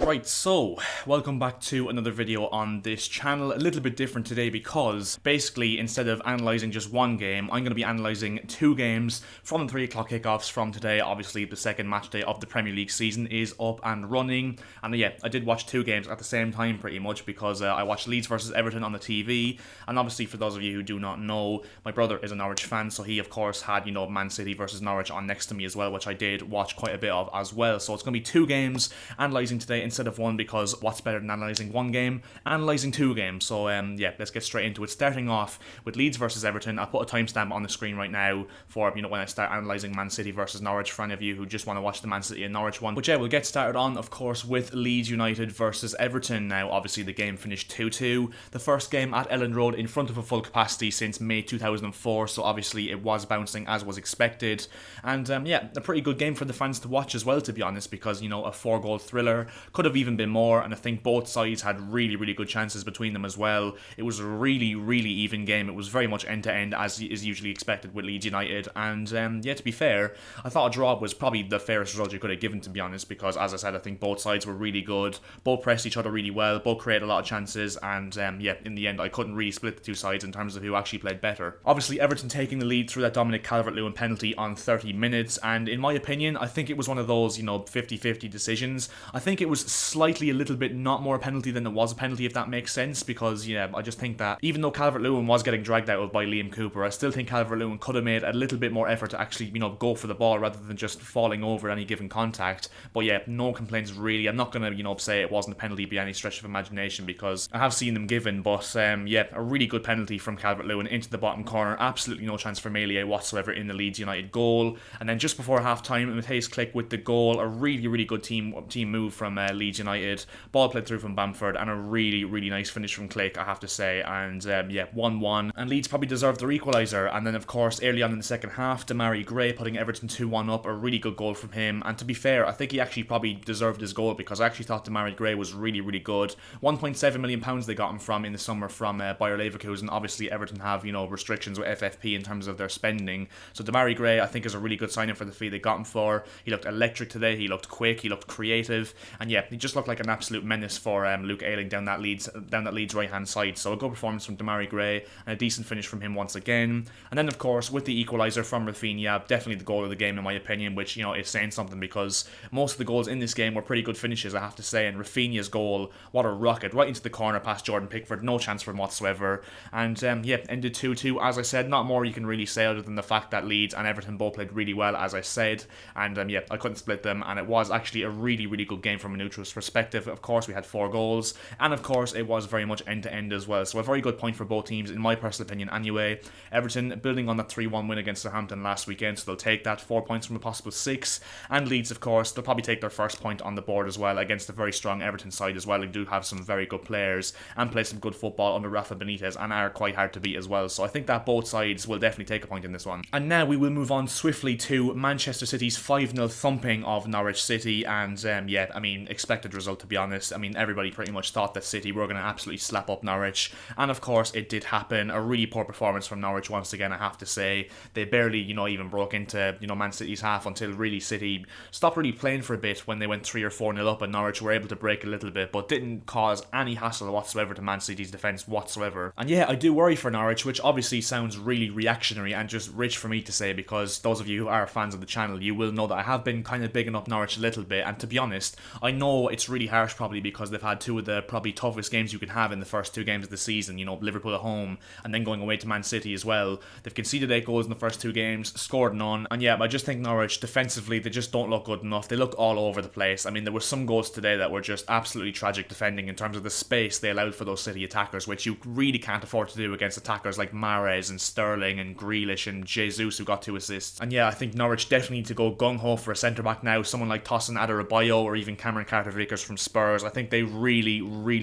Right, so welcome back to another video on this channel. A little bit different today because basically instead of analysing just one game, I'm going to be analysing two games from the 3 o'clock kickoffs from today. Obviously the second match day of the Premier League season is up and running, and yeah, I did watch two games at the same time pretty much because I watched Leeds versus Everton on the TV, and obviously for those of you who do not know, my brother is a Norwich fan, so he of course had, Man City versus Norwich on next to me as well, which I did watch quite a bit of as well. So it's going to be two games analysing today instead of one, because what's better than analysing one game? Analysing two games. So yeah, let's get straight into it. Starting off with Leeds versus Everton. I'll put a timestamp on the screen right now for when I start analysing Man City versus Norwich, for any of you who just want to watch the Man City and Norwich one. But yeah, we'll get started on, of course, with Leeds United versus Everton. Now, obviously the game finished 2-2. The first game at Elland Road in front of a full capacity since May 2004, so obviously it was bouncing as was expected. And yeah, a pretty good game for the fans to watch as well, to be honest, because a 4-goal thriller. Could have even been more, and I think both sides had really good chances between them as well. It was a really even game. It was very much end to end, as is usually expected with Leeds United, and yeah, to be fair, I thought a draw was probably the fairest result you could have given, to be honest, because as I said, I think both sides were really good, both pressed each other really well, both created a lot of chances, and yeah, in the end I couldn't really split the two sides in terms of who actually played better. Obviously Everton taking the lead through that Dominic Calvert-Lewin penalty on 30 minutes, and in my opinion, I think it was one of those 50-50 decisions. I think it was slightly a little bit not more a penalty than it was a penalty, if that makes sense, because yeah, I just think that even though Calvert-Lewin was getting dragged out of by Liam Cooper, I still think Calvert-Lewin could have made a little bit more effort to actually go for the ball rather than just falling over any given contact. But yeah, no complaints really. I'm not gonna say it wasn't a penalty by any stretch of imagination, because I have seen them given, but yeah, a really good penalty from Calvert-Lewin into the bottom corner. Absolutely no chance for Melia whatsoever in the Leeds United goal. And then just before half time, Matthijs Klich with the goal. A really good team move from Leeds United. Ball played through from Bamford, and a really nice finish from Klich, I have to say. And yeah, 1-1, and Leeds probably deserved their equaliser. And then of course early on in the second half, Demarai Gray putting Everton 2-1 up. A really good goal from him, and to be fair, I think he actually probably deserved his goal, because I actually thought Demarai Gray was really good. £1.7 million they got him from in the summer from Bayer Leverkusen. Obviously Everton have restrictions with FFP in terms of their spending, so Demarai Gray I think is a really good signing for the fee they got him for. He looked electric today, he looked quick, he looked creative, and yeah, he just looked like an absolute menace for Luke Ayling down that Leeds right hand side. So a good performance from Demarai Gray, and a decent finish from him once again. And then of course with the equaliser from Rafinha, definitely the goal of the game in my opinion, which is saying something, because most of the goals in this game were pretty good finishes, I have to say. And Rafinha's goal, what a rocket, right into the corner past Jordan Pickford, no chance for him whatsoever. And yeah, ended 2-2. As I said, not more you can really say other than the fact that Leeds and Everton both played really well, as I said. And yeah, I couldn't split them, and it was actually a really good game from a neutral's perspective. Of course we had 4 goals, and of course it was very much end to end as well, so a very good point for both teams in my personal opinion anyway. Everton building on that 3-1 win against Southampton last weekend, so they'll take that, 4 points from a possible 6. And Leeds, of course, they'll probably take their first point on the board as well against a very strong Everton side as well, who do have some very good players and play some good football under Rafa Benitez, and are quite hard to beat as well. So I think that both sides will definitely take a point in this one. And now we will move on swiftly to Manchester City's 5-0 thumping of Norwich City. And yeah, I mean, expected result, to be honest. I mean, everybody pretty much thought that City were going to absolutely slap up Norwich, and of course it did happen. A really poor performance from Norwich once again, I have to say. They barely even broke into Man City's half until really City stopped really playing for a bit when they went 3 or 4-0 up, and Norwich were able to break a little bit, but didn't cause any hassle whatsoever to Man City's defence whatsoever. And yeah, I do worry for Norwich, which obviously sounds really reactionary and just rich for me to say, because those of you who are fans of the channel, you will know that I have been kind of bigging up Norwich a little bit. And to be honest, I know it's really harsh probably, because they've had 2 of the probably toughest games you can have in the first 2 games of the season, Liverpool at home and then going away to Man City as well. They've conceded 8 goals in the first 2 games, scored none, and yeah, I just think Norwich defensively, they just don't look good enough. They look all over the place. I mean, there were some goals today that were just absolutely tragic defending in terms of the space they allowed for those City attackers, which you really can't afford to do against attackers like Mahrez and Sterling and Grealish and Jesus, who got 2 assists. And yeah, I think Norwich definitely need to go gung-ho for a centre-back now, someone like Tosin Adarabioyo or even Cameron Carter-Vickers from Spurs. I think they really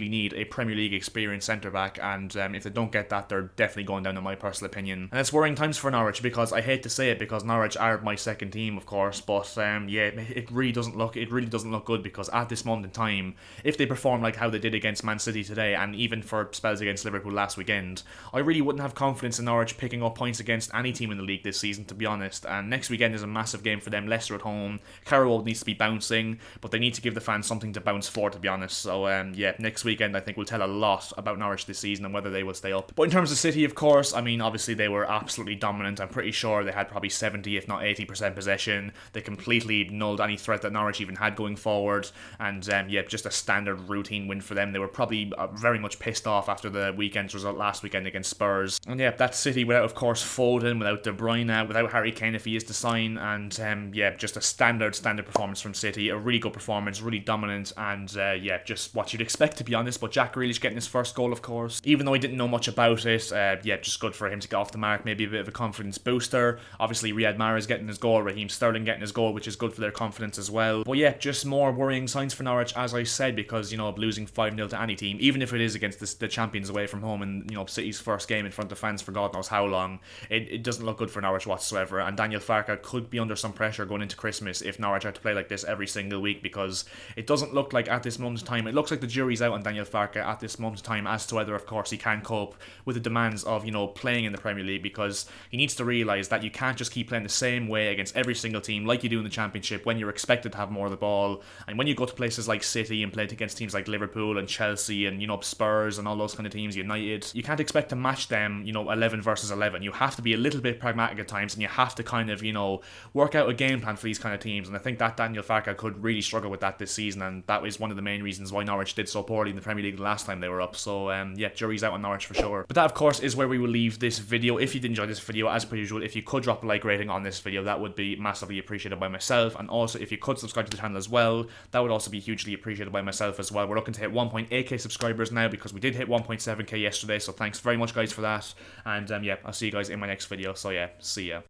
need a Premier League experienced centre-back, and if they don't get that, they're definitely going down in my personal opinion. And it's worrying times for Norwich, because I hate to say it, because Norwich are my second team, of course, but yeah, it really doesn't look good, because at this moment in time, if they perform like how they did against Man City today, and even for spells against Liverpool last weekend, I really wouldn't have confidence in Norwich picking up points against any team in the league this season, to be honest. And next weekend is a massive game for them, Leicester at home. Carrow Road needs to be bouncing, but they need to give the fans something to bounce for, to be honest. So yeah, next weekend I think will tell a lot about Norwich this season and whether they will stay up. But in terms of City, of course, I mean, obviously they were absolutely dominant. I'm pretty sure they had probably 70 if not 80% possession. They completely nulled any threat that Norwich even had going forward, and yeah, just a standard routine win for them. They were probably very much pissed off after the weekend's result last weekend against Spurs. And yeah, that's City without, of course, Foden, without De Bruyne, without Harry Kane if he is to sign, and yeah, just a standard performance from City. A really good performance, really dominant, and yeah, just what you'd expect, to be honest. But Jack Grealish getting his first goal, of course, even though I didn't know much about it, yeah, just good for him to get off the mark, maybe a bit of a confidence booster. Obviously, Riyad Mahrez getting his goal, Raheem Sterling getting his goal, which is good for their confidence as well. But yeah, just more worrying signs for Norwich, as I said, because, you know, losing 5-0 to any team, even if it is against the champions away from home, and, you know, City's first game in front of fans for God knows how long, it doesn't look good for Norwich whatsoever. And Daniel Farke could be under some pressure going into Christmas if Norwich had to play like this every single week, because it doesn't look like at this moment in time, it looks like the jury's out on Daniel Farke at this moment in time as to whether, of course, he can cope with the demands of, you know, playing in the Premier League, because he needs to realise that you can't just keep playing the same way against every single team like you do in the Championship when you're expected to have more of the ball. And when you go to places like City and play against teams like Liverpool and Chelsea and, you know, Spurs and all those kind of teams, United, you can't expect to match them, you know, 11 versus 11. You have to be a little bit pragmatic at times, and you have to kind of, you know, work out a game plan for these kind of teams. And I think that Daniel Farke could really struggle with that this season, and that was one of the main reasons why Norwich did so poorly in the Premier League the last time they were up. So yeah, jury's out on Norwich for sure. But that, of course, is where we will leave this video. If you did enjoy this video, as per usual, if you could drop a like rating on this video, that would be massively appreciated by myself. And also, if you could subscribe to the channel as well, that would also be hugely appreciated by myself as well. We're looking to hit 1.8k subscribers now, because we did hit 1.7k yesterday, so thanks very much, guys, for that. And yeah, I'll see you guys in my next video. So yeah, see ya.